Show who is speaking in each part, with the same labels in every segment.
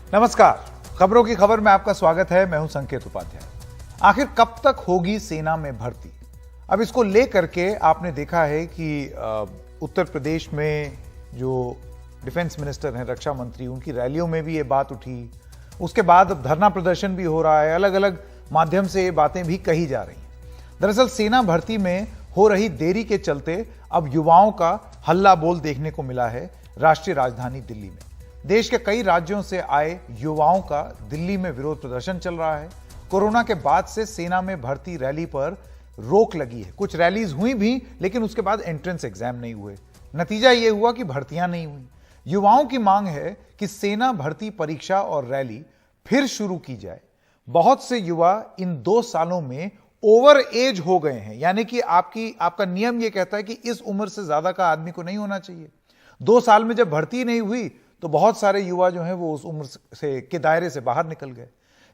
Speaker 1: नमस्कार, खबरों की खबर में आपका स्वागत है। मैं हूं संकेत उपाध्याय। आखिर कब तक होगी सेना में भर्ती? अब इसको लेकर के आपने देखा है कि उत्तर प्रदेश में जो डिफेंस मिनिस्टर हैं, रक्षा मंत्री, उनकी रैलियों में भी ये बात उठी। उसके बाद अब धरना प्रदर्शन भी हो रहा है, अलग अलग माध्यम से ये बातें भी कही जा रही हैं। दरअसल सेना भर्ती में हो रही देरी के चलते अब युवाओं का हल्ला बोल देखने को मिला है राष्ट्रीय राजधानी दिल्ली में। देश के कई राज्यों से आए युवाओं का दिल्ली में विरोध प्रदर्शन चल रहा है। कोरोना के बाद से सेना में भर्ती रैली पर रोक लगी है। कुछ रैलीज हुई भी, लेकिन उसके बाद एंट्रेंस एग्जाम नहीं हुए। नतीजा यह हुआ कि भर्तियां नहीं हुई। युवाओं की मांग है कि सेना भर्ती परीक्षा और रैली फिर शुरू की जाए। बहुत से युवा इन 2 सालों में ओवर एज हो गए हैं, यानी कि आपका नियम यह कहता है कि इस उम्र से ज्यादा का आदमी को नहीं होना चाहिए। 2 साल में जब भर्ती नहीं हुई तो बहुत सारे युवा जो हैं वो उस उम्र से के दायरे से बाहर निकल गए।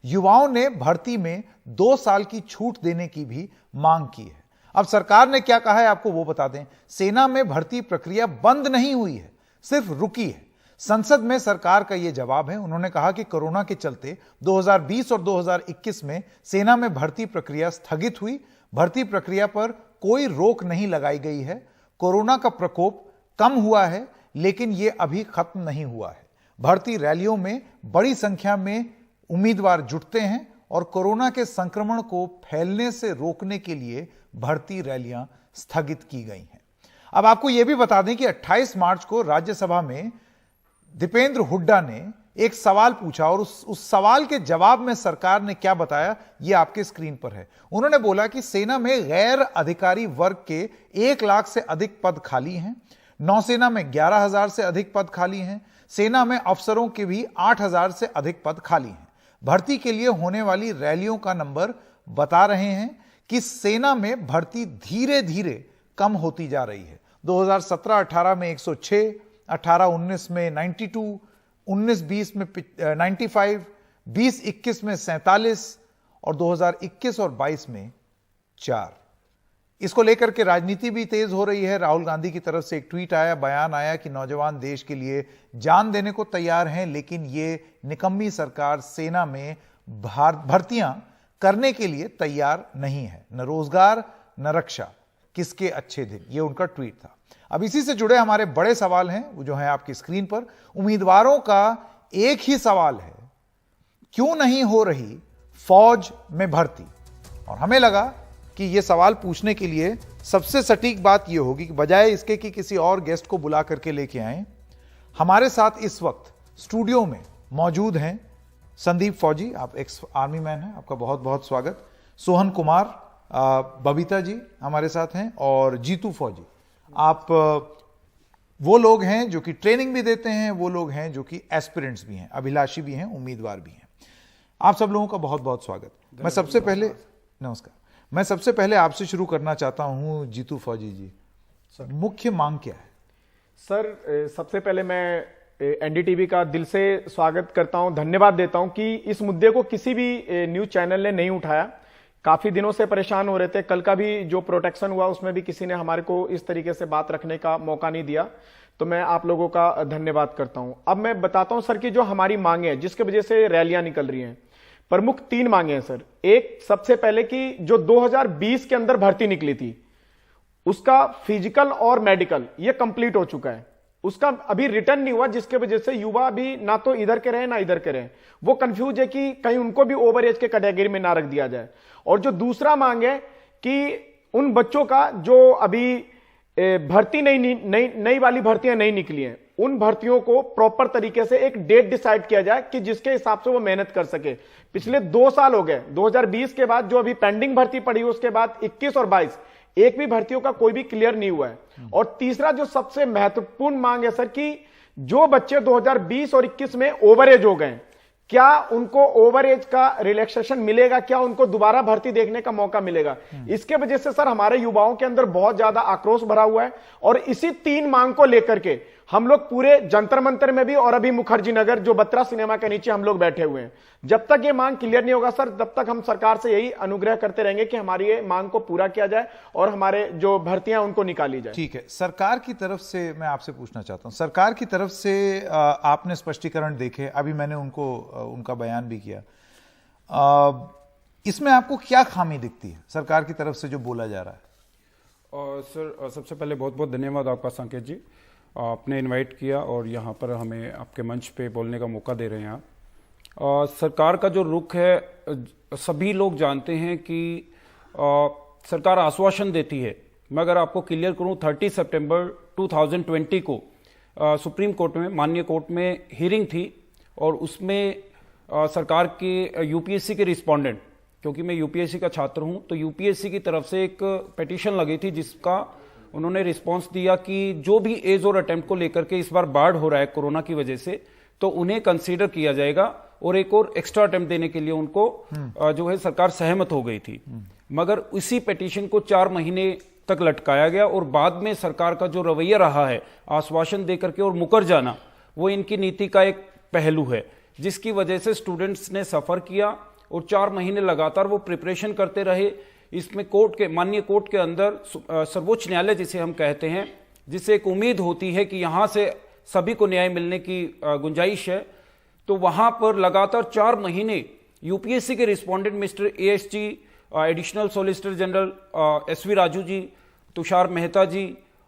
Speaker 1: युवाओं ने भर्ती में 2 साल की छूट देने की भी मांग की है। अब सरकार ने क्या कहा है आपको वो बता दें। सेना में भर्ती प्रक्रिया बंद नहीं हुई है, सिर्फ रुकी है। संसद में सरकार का यह जवाब है। उन्होंने कहा कि कोरोना के चलते 2020 और 2021 में सेना में भर्ती प्रक्रिया स्थगित हुई। भर्ती प्रक्रिया पर कोई रोक नहीं लगाई गई है। कोरोना का प्रकोप कम हुआ है, लेकिन यह अभी खत्म नहीं हुआ है। भर्ती रैलियों में बड़ी संख्या में उम्मीदवार जुटते हैं और कोरोना के संक्रमण को फैलने से रोकने के लिए भर्ती रैलियां स्थगित की गई हैं। अब आपको यह भी बता दें कि 28 मार्च को राज्यसभा में दीपेंद्र हुड्डा ने एक सवाल पूछा और उस सवाल के जवाब में सरकार ने क्या बताया यह आपके स्क्रीन पर है। उन्होंने बोला कि सेना में गैर अधिकारी वर्ग के 1 लाख से अधिक पद खाली हैं। नौसेना में 11,000 से अधिक पद खाली हैं। सेना में अफसरों के भी 8,000 से अधिक पद खाली हैं। भर्ती के लिए होने वाली रैलियों का नंबर बता रहे हैं कि सेना में भर्ती धीरे धीरे कम होती जा रही है। 2017-18 में 106, 18-19 में 92, 19-20 में 95, 20-21 में 47 और 2021 और 22 में 4। इसको लेकर के राजनीति भी तेज हो रही है। राहुल गांधी की तरफ से एक ट्वीट आया, बयान आया कि नौजवान देश के लिए जान देने को तैयार हैं, लेकिन ये निकम्मी सरकार सेना में भर्तियां करने के लिए तैयार नहीं है। न रोजगार न रक्षा, किसके अच्छे दिन, ये उनका ट्वीट था। अब इसी से जुड़े हमारे बड़े सवाल हैं, वो जो है आपकी स्क्रीन पर। उम्मीदवारों का एक ही सवाल है, क्यों नहीं हो रही फौज में भर्ती? और हमें लगा कि यह सवाल पूछने के लिए सबसे सटीक बात यह होगी कि बजाय इसके कि किसी और गेस्ट को बुला करके लेके आए, हमारे साथ इस वक्त स्टूडियो में मौजूद हैं संदीप फौजी, आप एक्स आर्मी मैन हैं, आपका बहुत बहुत स्वागत। सोहन कुमार, बबीता जी हमारे साथ हैं, और जीतू फौजी। आप वो लोग हैं जो कि ट्रेनिंग भी देते हैं, वो लोग हैं जो कि एस्पिरेंट्स भी हैं, अभिलाषी भी हैं, उम्मीदवार भी हैं। आप सब लोगों का बहुत बहुत स्वागत। मैं सबसे पहले आपसे शुरू करना चाहता हूं जीतू फौजी जी। सर, मुख्य मांग क्या है?
Speaker 2: सर, सबसे पहले मैं एनडीटीवी का दिल से स्वागत करता हूं, धन्यवाद देता हूं कि इस मुद्दे को किसी भी न्यूज चैनल ने नहीं उठाया। काफी दिनों से परेशान हो रहे थे। कल का भी जो प्रोटेक्शन हुआ उसमें भी किसी ने हमारे को इस तरीके से बात रखने का मौका नहीं दिया, तो मैं आप लोगों का धन्यवाद करता हूं। अब मैं बताता हूं सर कि जो हमारी मांगे हैं, जिसकी वजह से रैलियां निकल रही हैं, प्रमुख 3 मांगे हैं सर। एक, सबसे पहले कि जो 2020 के अंदर भर्ती निकली थी उसका फिजिकल और मेडिकल ये कंप्लीट हो चुका है, उसका अभी रिटर्न नहीं हुआ, जिसके वजह से युवा भी ना तो इधर के रहे ना इधर के रहे। वो कंफ्यूज है कि कहीं उनको भी ओवर एज के कैटेगरी में ना रख दिया जाए। और जो दूसरा मांग है कि उन बच्चों का जो अभी भर्ती नई वाली भर्तियां नहीं निकली हैं, उन भर्तियों को प्रॉपर तरीके से एक डेट डिसाइड किया जाए कि जिसके हिसाब से वो मेहनत कर सके। पिछले 2 साल हो गए, 2020 के बाद जो अभी पेंडिंग भर्ती पड़ी, उसके बाद 21 और 22 एक भी भर्तियों का कोई भी क्लियर नहीं हुआ है। और तीसरा जो सबसे महत्वपूर्ण मांग है सर कि जो बच्चे 2020 और 21 में ओवर एज हो गए, क्या उनको ओवर एज का रिलैक्सेशन मिलेगा, क्या उनको दोबारा भर्ती देखने का मौका मिलेगा? इसके वजह से सर हमारे युवाओं के अंदर बहुत ज्यादा आक्रोश भरा हुआ है। और इसी 3 मांग को लेकर के हम लोग पूरे जंतर मंतर में भी और अभी मुखर्जी नगर जो बत्रा सिनेमा के नीचे हम लोग बैठे हुए हैं। जब तक ये मांग क्लियर नहीं होगा सर, तब तक हम सरकार से यही अनुग्रह करते रहेंगे कि हमारी ये मांग को पूरा किया जाए और हमारे जो भर्तियां उनको निकाली जाए।
Speaker 1: ठीक है, सरकार की तरफ से मैं आपसे पूछना चाहता हूं, सरकार की तरफ से आपने स्पष्टीकरण देखे, अभी मैंने उनका बयान भी किया, इसमें आपको क्या खामी दिखती है सरकार की तरफ से जो बोला जा रहा है?
Speaker 3: सर सबसे पहले बहुत बहुत धन्यवाद आपका संकेत जी, आपने इनवाइट किया और यहाँ पर हमें आपके मंच पे बोलने का मौका दे रहे हैं आप। सरकार का जो रुख है सभी लोग जानते हैं कि सरकार आश्वासन देती है। मैं अगर आपको क्लियर करूं, 30 सितंबर 2020 को सुप्रीम कोर्ट में, माननीय कोर्ट में हियरिंग थी और उसमें सरकार के यूपीएससी के रिस्पोंडेंट, क्योंकि मैं यूपीएससी का छात्र हूं, तो यूपीएससी की तरफ से एक पिटीशन लगी थी जिसका उन्होंने रिस्पांस दिया कि जो भी एज और अटेम्प्ट को लेकर के इस बार बाढ़ हो रहा है कोरोना की वजह से, तो उन्हें कंसीडर किया जाएगा और एक और एक्स्ट्रा अटेम्प्ट देने के लिए उनको जो है सरकार सहमत हो गई थी। मगर उसी पिटीशन को 4 महीने तक लटकाया गया और बाद में सरकार का जो रवैया रहा है आश्वासन देकर के और मुकर जाना, वो इनकी नीति का एक पहलू है, जिसकी वजह से स्टूडेंट्स ने सफर किया और 4 महीने लगातार वो प्रिपरेशन करते रहे। इसमें कोर्ट के, माननीय कोर्ट के अंदर सर्वोच्च न्यायालय जिसे हम कहते हैं, जिससे एक उम्मीद होती है कि यहां से सभी को न्याय मिलने की गुंजाइश है, तो वहां पर लगातार 4 महीने यूपीएससी के respondent mister AS ji, additional solicitor general SV Raju ji, Tushar Mehta ji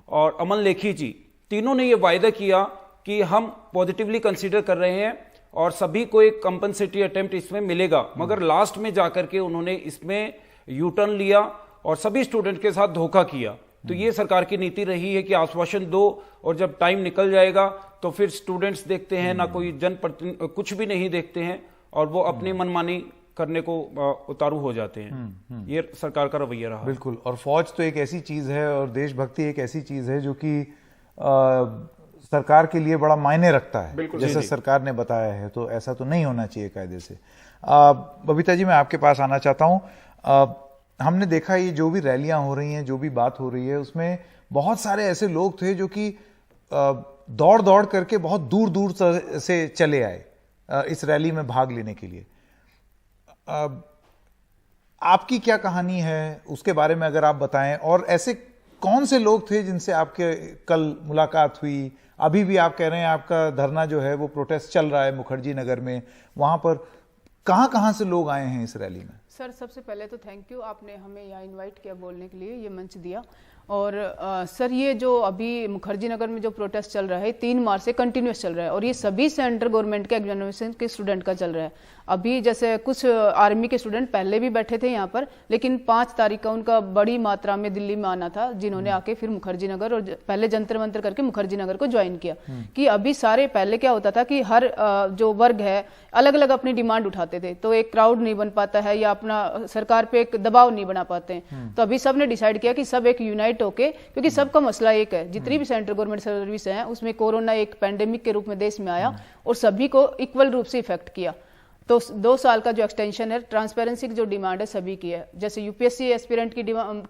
Speaker 3: और अमन लेखी जी, तीनों ने यह वायदा किया कि हम पॉजिटिवली कंसीडर कर रहे हैं और सभी को एक कंपनसेटरी अटेम्प्ट इसमें मिलेगा। मगर लास्ट में जाकर के उन्होंने इसमें यू टर्न लिया और सभी स्टूडेंट के साथ धोखा किया। तो ये सरकार की नीति रही है कि आश्वासन दो और जब टाइम निकल जाएगा तो फिर स्टूडेंट्स देखते हैं ना, कोई जनप्रतिनिधि कुछ भी नहीं देखते हैं और वो अपनी मनमानी करने को उतारू हो जाते हैं। ये सरकार का रवैया रहा।
Speaker 1: बिल्कुल, और फौज तो एक ऐसी चीज है और देशभक्ति एक ऐसी चीज है जो कि सरकार के लिए बड़ा मायने रखता है, जैसे सरकार ने बताया है, तो ऐसा तो नहीं होना चाहिए कायदे से। बबीता जी, मैं आपके पास आना चाहता हूं। हमने देखा ये जो भी रैलियां हो रही हैं, जो भी बात हो रही है, उसमें बहुत सारे ऐसे लोग थे जो कि दौड़ दौड़ करके बहुत दूर दूर से चले आए इस रैली में भाग लेने के लिए। आपकी क्या कहानी है उसके बारे में अगर आप बताएं, और ऐसे कौन से लोग थे जिनसे आपके कल मुलाकात हुई? अभी भी आप कह रहे हैं आपका धरना जो है वो प्रोटेस्ट चल रहा है मुखर्जी नगर में, वहां पर कहां से लोग आए हैं इस रैली में?
Speaker 4: सर, सबसे पहले तो थैंक यू, आपने हमें यहाँ इनवाइट किया बोलने के लिए, ये मंच दिया। और सर, ये जो अभी मुखर्जी नगर में जो प्रोटेस्ट चल रहा है 3 मार्च से कंटिन्यूस चल रहा है और ये सभी सेंट्रल गवर्नमेंट के एग्जामिनेशन के स्टूडेंट का चल रहा है। अभी जैसे कुछ आर्मी के स्टूडेंट पहले भी बैठे थे यहाँ पर, लेकिन 5 तारीख का उनका बड़ी मात्रा में दिल्ली में आना था, जिन्होंने आके फिर मुखर्जी नगर और पहले जंतर मंतर करके मुखर्जी नगर को ज्वाइन किया। कि अभी सारे, पहले क्या होता था कि हर जो वर्ग है अलग अलग अपनी डिमांड उठाते थे, तो एक क्राउड नहीं बन पाता है या अपना सरकार पे एक दबाव नहीं बना पाते हैं। तो अभी सबने डिसाइड किया कि सब एक यूनाइट होके, क्योंकि सबका मसला एक है, जितनी भी सेंट्रल गवर्नमेंट सर्विस है उसमें कोरोना एक पैंडेमिक के रूप में देश में आया और सभी को इक्वल रूप से इफेक्ट किया। तो 2 साल का जो एक्सटेंशन है, ट्रांसपेरेंसी की जो डिमांड है सभी की है। जैसे यूपीएससी एस्पिरेंट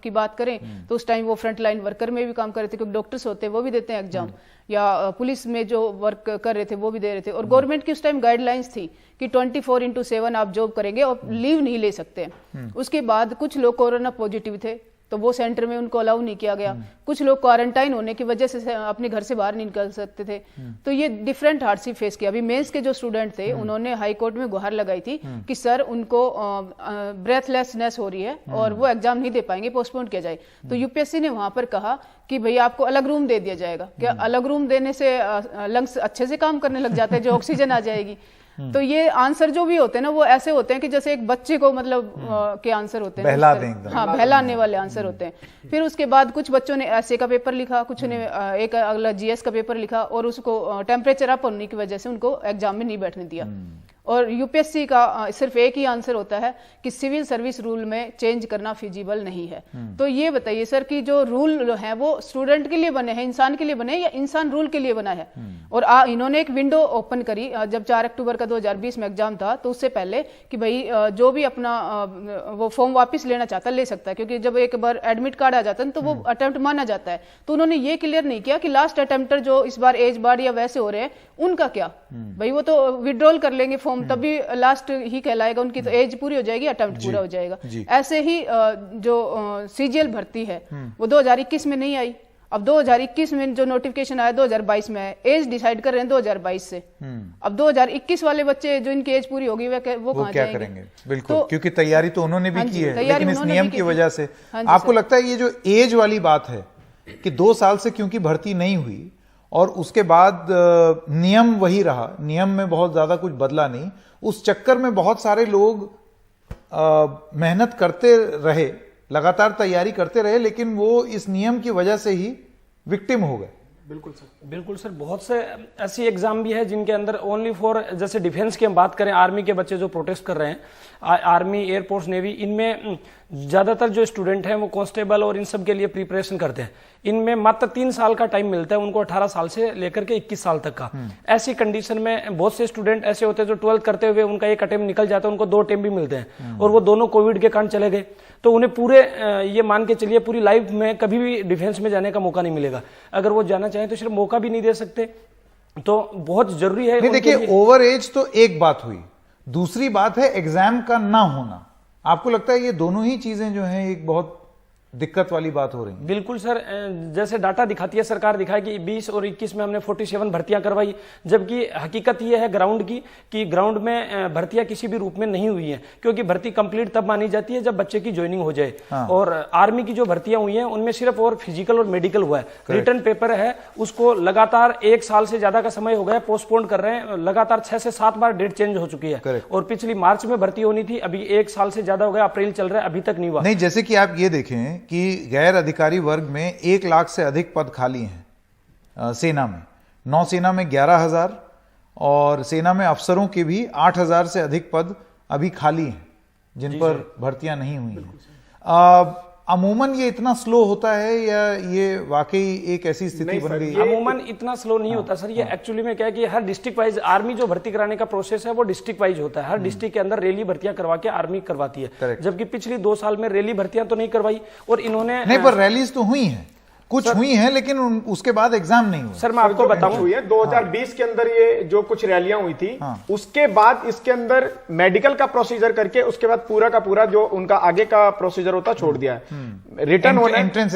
Speaker 4: की बात करें तो उस टाइम वो फ्रंट लाइन वर्कर में भी काम कर रहे थे, क्योंकि डॉक्टर्स होते हैं वो भी देते हैं एग्जाम, या पुलिस में जो वर्क कर रहे थे वो भी दे रहे थे। और गवर्नमेंट की उस टाइम गाइडलाइंस थी कि 24/7 आप जॉब करेंगे और लीव नहीं ले सकते। उसके बाद कुछ लोग कोरोना पॉजिटिव थे तो वो सेंटर में उनको अलाउ नहीं किया गया। कुछ लोग क्वारंटाइन होने की वजह से अपने घर से बाहर नहीं निकल सकते थे। तो ये डिफरेंट हार्डशिप फेस किया। अभी मेंस के जो स्टूडेंट थे उन्होंने हाई कोर्ट में गुहार लगाई थी कि सर उनको ब्रेथलेसनेस हो रही है और वो एग्जाम नहीं दे पाएंगे, पोस्टपोन किया जाए। तो यूपीएससी ने वहां पर कहा कि भाई आपको अलग रूम दे दिया जाएगा। क्या अलग रूम देने से लंग्स अच्छे से काम करने लग जाते हैं, जो ऑक्सीजन आ जाएगी। तो ये आंसर जो भी होते हैं ना, वो ऐसे होते हैं कि जैसे एक बच्चे को मतलब के आंसर होते हैं,
Speaker 1: बहला देंगे।
Speaker 4: हाँ, बहलाने वाले आंसर होते हैं। फिर उसके बाद कुछ बच्चों ने ऐसे का पेपर लिखा, कुछ ने एक अगला जीएस का पेपर लिखा और उसको टेम्परेचर अप होने की वजह से उनको एग्जाम में नहीं बैठने दिया। और यूपीएससी का सिर्फ एक ही आंसर होता है कि सिविल सर्विस रूल में चेंज करना फिजिबल नहीं है। तो ये बताइए सर कि जो रूल है वो स्टूडेंट के लिए बने हैं, इंसान के लिए बने हैं या इंसान रूल के लिए बना है? और इन्होंने एक विंडो ओपन करी जब 4 अक्टूबर का 2020 में एग्जाम था, तो उससे पहले कि भाई जो भी अपना वो फॉर्म वापस लेना चाहता ले सकता है, क्योंकि जब एक बार एडमिट कार्ड आ जाता है तो वो अटेम्प्ट माना जाता है। तो उन्होंने ये क्लियर नहीं किया कि लास्ट अटेम्प्टर जो इस बार एज बार या वैसे हो रहे हैं उनका क्या, भाई वो तो विड्रॉल कर लेंगे फॉर्म तभी लास्ट ही कहलाएगा, उनकी तो एज पूरी हो जाएगी, अटेम्प्ट पूरा हो जाएगा। ऐसे ही जो सीजीएल भर्ती है वो 2021 में नहीं आई, अब 2021 में जो नोटिफिकेशन आया 2022 में है, एज डिसाइड कर रहे हैं 2022 से। अब 2021 वाले बच्चे जो इनकी एज पूरी होगी वो कहाँ
Speaker 1: क्या
Speaker 4: जाएंगे?
Speaker 1: करेंगे? बिल्कुल, क्योंकि तैयारी तो उन्होंने भी की है, लेकिन इस नियम की वजह से आपको
Speaker 4: सर।
Speaker 1: लगता है ये जो एज वाली बात है कि 2 साल से क्योंकि भर्ती नहीं हुई और उसके बाद नियम वही रहा, नियम में बहुत ज्यादा कुछ बदला नहीं, उस चक्कर में बहुत सारे लोग मेहनत करते रहे, लगातार तैयारी करते रहे, लेकिन वो इस नियम की वजह से ही विक्टिम हो गए।
Speaker 5: बिल्कुल सर, बहुत से ऐसी एग्जाम भी है जिनके अंदर ओनली फॉर, जैसे डिफेंस की हम बात करें, आर्मी के बच्चे जो प्रोटेस्ट कर रहे हैं, आर्मी, एयरफोर्स, नेवी, इनमें ज्यादातर जो स्टूडेंट हैं वो कांस्टेबल और इन सब के लिए प्रिपरेशन करते हैं। इनमें मात्र 3 साल का टाइम मिलता है उनको, 18 साल से लेकर के 21 साल तक का। ऐसी कंडीशन में बहुत से स्टूडेंट ऐसे होते हैं जो 12th करते हुए उनका एक अटेम्प्ट निकल जाता है, उनको 2 अटेम्प्ट भी मिलते हैं और वो दोनों कोविड के कारण चले गए। तो उन्हें पूरे ये मान के चलिए पूरी लाइफ में कभी भी डिफेंस में जाने का मौका नहीं मिलेगा। अगर वो जाना चाहें तो सिर्फ मौका भी नहीं दे सकते, तो बहुत जरूरी है।
Speaker 1: देखिए, ओवर एज तो एक बात हुई, दूसरी बात है एग्जाम का ना होना। आपको लगता है ये दोनों ही चीजें जो हैं एक बहुत दिक्कत वाली बात हो रही है?
Speaker 5: बिल्कुल सर, जैसे डाटा दिखाती है सरकार, दिखाए कि 20 और 21 में हमने 47 भर्तियां करवाई, जबकि हकीकत यह है ग्राउंड की कि ग्राउंड में भर्तियां किसी भी रूप में नहीं हुई हैं, क्योंकि भर्ती कंप्लीट तब मानी जाती है जब बच्चे की ज्वाइनिंग हो जाए। और आर्मी की जो भर्तियां हुई हैं उनमें सिर्फ और फिजिकल और मेडिकल हुआ है, रिटर्न पेपर है उसको लगातार 1 साल से ज्यादा का समय हो गया पोस्टपोन कर रहे हैं, लगातार 6 से 7 बार डेट चेंज हो चुकी है। और पिछली मार्च में भर्ती होनी थी, अभी 1 साल से ज्यादा हो गया, अप्रैल चल रहा है, अभी तक नहीं हुआ।
Speaker 1: नहीं, जैसे कि आप ये देखें कि गैर अधिकारी वर्ग में 1 लाख से अधिक पद खाली हैं सेना में, नौसेना में 11,000 और सेना में अफसरों के भी 8,000 से अधिक पद अभी खाली हैं जिन पर भर्तियां नहीं हुई हैं। अमूमन ये इतना स्लो होता है या ये वाकई एक ऐसी स्थिति बन गई?
Speaker 5: अमूमन इतना स्लो नहीं होता सर, ये एक्चुअली में क्या है कि हर डिस्ट्रिक्ट वाइज आर्मी जो भर्ती कराने का प्रोसेस है वो डिस्ट्रिक्ट वाइज होता है। हर डिस्ट्रिक्ट के अंदर रैली भर्तियां करवा के आर्मी करवाती है, जबकि पिछली 2 साल में रैली भर्तियां तो नहीं करवाई। और इन्होंने
Speaker 1: नहीं, पर रैलीज तो हुई हैं, कुछ हुई हैं, लेकिन उसके बाद एग्जाम नहीं हुआ।
Speaker 5: सर मैं आपको बताऊं,
Speaker 2: हुई है 2020 के अंदर ये जो कुछ रैलियां हुई थी, उसके बाद इसके अंदर मेडिकल का प्रोसीजर करके उसके बाद पूरा का पूरा जो उनका आगे का प्रोसीजर होता छोड़ दिया है। रिटर्न होना,
Speaker 1: एंट्रेंस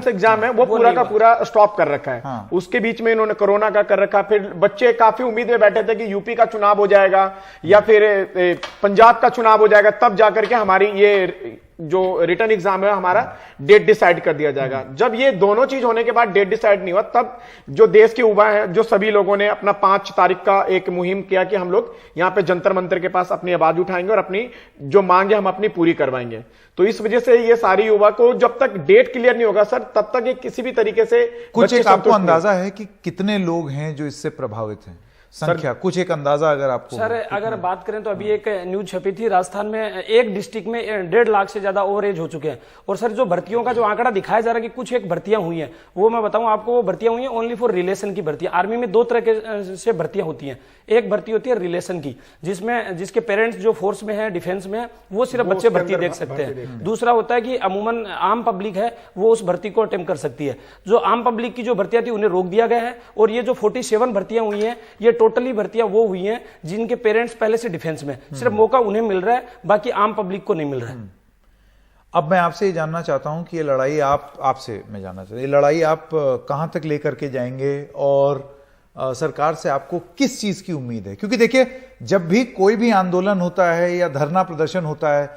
Speaker 2: एग्जाम है वो पूरा का पूरा स्टॉप कर रखा है। उसके बीच में इन्होंने कोरोना का कर रखा। फिर बच्चे काफी उम्मीद में बैठे थे कि यूपी का चुनाव हो जाएगा या फिर पंजाब का चुनाव हो जाएगा, तब जाकर के हमारी ये जो रिटर्न एग्जाम है हमारा डेट डिसाइड कर दिया जाएगा। जब ये दोनों चीज होने के बाद डेट डिसाइड नहीं हुआ, तब जो देश के युवा हैं, जो सभी लोगों ने अपना 5 तारीख का एक मुहिम किया कि हम लोग यहां पे जंतर मंतर के पास अपनी आवाज उठाएंगे और अपनी जो मांगे हम अपनी पूरी करवाएंगे। तो इस वजह से ये सारी युवा को जब तक डेट क्लियर नहीं होगा सर, तब तक ये किसी भी तरीके से
Speaker 1: कुछ एक आपको अंदाजा है कि कितने लोग हैं जो इससे प्रभावित हैं? संख्या कुछ एक अंदाजा अगर आपको?
Speaker 5: सर अगर बात करें तो अभी एक न्यूज छपी थी, राजस्थान में एक डिस्ट्रिक्ट में 1.5 लाख से ज्यादा ओवरेज हो चुके हैं। और सर जो भर्तियों का जो आंकड़ा दिखाया जा रहा है कि कुछ एक भर्तियां हुई हैं, वो मैं बताऊं आपको, वो भर्तियां हुई हैं ओनली फॉर रिलेशन की भर्तियां। आर्मी में 2 तरह के से भर्तियां होती हैं, एक भर्ती होती है रिलेशन की, जिसमें जिसके पेरेंट्स जो फोर्स में है, डिफेंस में है, वो सिर्फ बच्चे भर्ती देख सकते हैं। दूसरा होता है कि अमूमन आम पब्लिक है वो उस भर्ती को अटेम्प्ट कर सकती है। जो आम पब्लिक की जो भर्तियां थी उन्हें रोक दिया गया है। और ये जो 47 भर्तियां हुई हैं, ये टोटली भर्तियां वो हुई हैं जिनके पेरेंट्स पहले से डिफेंस में, सिर्फ मौका उन्हें मिल रहा है, बाकी आम पब्लिक को नहीं मिल रहा है।
Speaker 1: अब मैं आपसे ये जानना चाहता हूं कि ये लड़ाई आपसे मैं जानना चाहता हूं, ये लड़ाई आप कहां तक लेकर के जाएंगे और सरकार से आपको किस चीज की उम्मीद है? क्योंकि देखिए, जब भी कोई भी आंदोलन होता है या धरना प्रदर्शन होता है,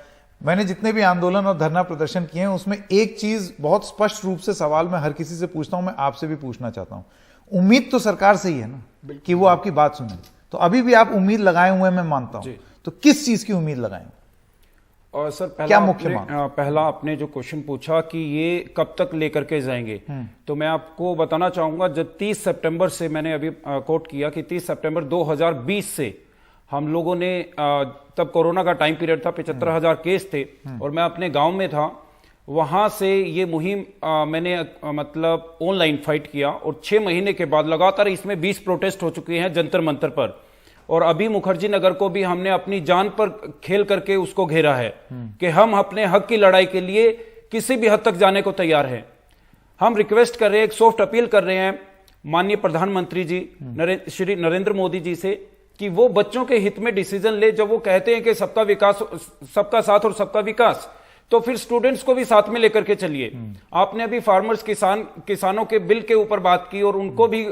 Speaker 1: मैंने जितने भी आंदोलन और धरना प्रदर्शन किए हैं उसमें एक चीज बहुत स्पष्ट रूप से सवाल मैं हर किसी से पूछता हूं, मैं आपसे भी पूछना चाहता हूं। उम्मीद तो सरकार से ही है ना कि वो आपकी बात सुने, तो अभी भी आप उम्मीद लगाए हुए हैं, मैं मानता हूं, तो किस चीज की उम्मीद लगाएं?
Speaker 3: और सर
Speaker 1: पहला
Speaker 3: आपने जो क्वेश्चन पूछा कि ये कब तक लेकर के जाएंगे, तो मैं आपको बताना चाहूंगा, जब 30 सितंबर से मैंने अभी कोट किया कि 30 सितंबर 2020 से हम लोगों ने तब कोरोना का टाइम पीरियड था, 75,000 केस थे और मैं अपने गांव में था। वहां से ये मुहिम मैंने मतलब ऑनलाइन फाइट किया और 6 महीने के बाद लगातार इसमें 20 प्रोटेस्ट हो चुके हैं जंतर मंतर पर। और अभी मुखर्जी नगर को भी हमने अपनी जान पर खेल करके उसको घेरा है कि हम अपने हक की लड़ाई के लिए किसी भी हद तक जाने को तैयार हैं। हम रिक्वेस्ट कर रहे हैं, एक सॉफ्ट अपील कर रहे हैं माननीय प्रधानमंत्री जी श्री नरेंद्र मोदी जी से कि वो बच्चों के हित में डिसीजन ले। जब वो कहते हैं कि सबका विकास, सबका साथ और सबका विकास, तो फिर स्टूडेंट्स को भी साथ में लेकर के चलिए। आपने अभी फार्मर्स किसानों के बिल के ऊपर बात की और उनको भी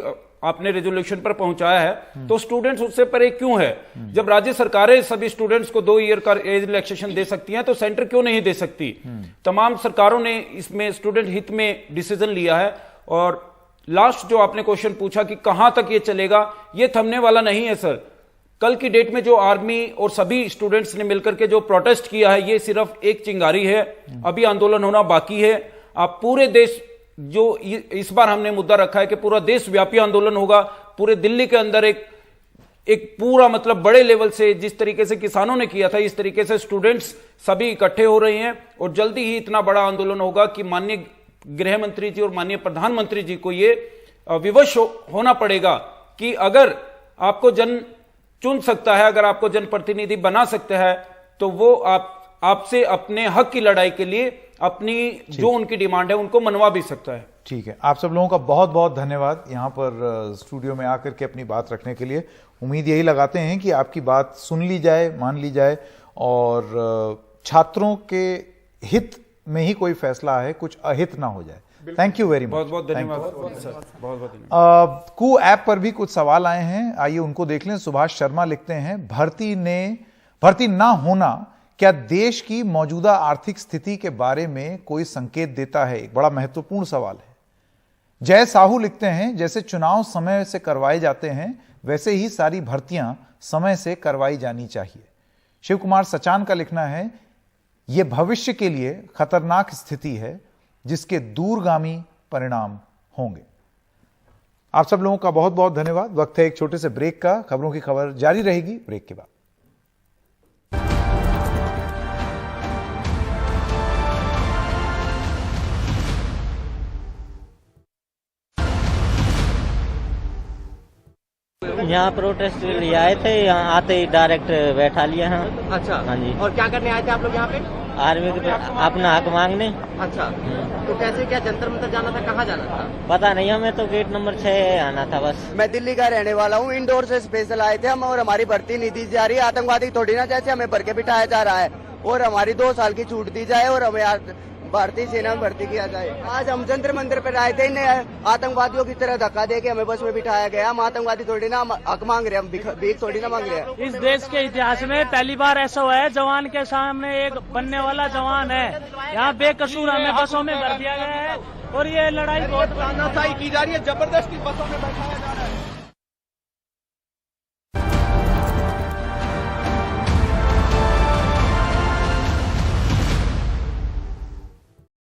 Speaker 3: आपने रेजोल्यूशन पर पहुंचाया है, तो स्टूडेंट्स उससे परे क्यों है? जब राज्य सरकारें सभी स्टूडेंट्स को 2 ईयर का एज रिलैक्सेशन दे सकती हैं, तो सेंटर क्यों नहीं दे सकती? तमाम सरकारों ने इसमें स्टूडेंट हित में डिसीजन लिया है। और लास्ट जो आपने क्वेश्चन पूछा कि कहां तक ये चलेगा, ये थमने वाला नहीं है सर। कल की डेट में जो आर्मी और सभी स्टूडेंट्स ने मिलकर के जो प्रोटेस्ट किया है, ये सिर्फ एक चिंगारी है, अभी आंदोलन होना बाकी है। आप पूरे देश, जो इस बार हमने मुद्दा रखा है कि पूरा देश व्यापी आंदोलन होगा, पूरे दिल्ली के अंदर एक पूरा मतलब बड़े लेवल से, जिस तरीके से किसानों ने किया था, इस तरीके से स्टूडेंट्स सभी इकट्ठे हो रहे हैं और जल्दी ही इतना बड़ा आंदोलन होगा कि माननीय गृह मंत्री जी और माननीय प्रधानमंत्री जी को ये विवश होना पड़ेगा कि अगर आपको जन चुन सकता है, अगर आपको जनप्रतिनिधि बना सकता है, तो वो आपसे अपने हक की लड़ाई के लिए अपनी जो उनकी डिमांड है उनको मनवा भी सकता है।
Speaker 1: ठीक है, आप सब लोगों का बहुत बहुत धन्यवाद यहाँ पर स्टूडियो में आकर के अपनी बात रखने के लिए। उम्मीद यही लगाते हैं कि आपकी बात सुन ली जाए, मान ली जाए और छात्रों के हित में ही कोई फैसला है, कुछ अहित ना हो जाए। Thank you very much.
Speaker 3: बहुत बहुत धन्यवाद सर, बहुत बहुत धन्यवाद।
Speaker 1: कू ऐप पर भी कुछ सवाल आए हैं, आइए उनको देख लें। सुभाष शर्मा लिखते हैं, भर्ती ना होना क्या देश की मौजूदा आर्थिक स्थिति के बारे में कोई संकेत देता है? एक बड़ा महत्वपूर्ण सवाल है। जय साहू लिखते हैं, जैसे चुनाव समय से करवाए जाते हैं वैसे ही सारी भर्तियां समय से करवाई जानी चाहिए। शिव कुमार सचान का लिखना है, यह भविष्य के लिए खतरनाक स्थिति है जिसके दूरगामी परिणाम होंगे। आप सब लोगों का बहुत बहुत धन्यवाद। वक्त है एक छोटे से ब्रेक का। खबरों की खबर जारी रहेगी ब्रेक के बाद।
Speaker 6: यहाँ प्रोटेस्ट के लिए आए थे, यहाँ आते ही डायरेक्ट बैठा लिया। हाँ
Speaker 7: अच्छा,
Speaker 6: हाँ जी।
Speaker 7: और क्या करने आए थे आप लोग यहाँ पे?
Speaker 6: आर्मी के अपना हक मांगने।
Speaker 7: अच्छा, तो कैसे, क्या जंतर मंतर जाना था, कहाँ जाना था?
Speaker 6: पता नहीं, हमें तो गेट नंबर 6 आना था बस।
Speaker 8: मैं दिल्ली का रहने वाला हूँ, इंदौर से स्पेशल आए थे हम और हमारी भर्ती नहीं दी जा रही। आतंकवादी थोड़ी ना जैसे हमें भर के बिठाया जा रहा है, और हमारी 2 साल की छूट दी जाए और हमें भारतीय सेना में भर्ती किया जाए। आज हम जंतर मंदिर पर आए थे, इन्हें आतंकवादियों की तरह धक्का दे के हमें बस में बिठाया गया। हम आतंकवादी थोड़ी ना, हम हक मांग रहे हैं, हम भीख थोड़ी ना मांग रहे हैं।
Speaker 9: इस देश के इतिहास में पहली बार ऐसा हुआ है, जवान के सामने एक बनने वाला जवान है। यहाँ बेकसूर हमें बसों में भर दिया गया है और ये लड़ाई बहुत
Speaker 7: तानाशाही की जा रही है, जबरदस्ती बसों में बैठाया जा रहा है।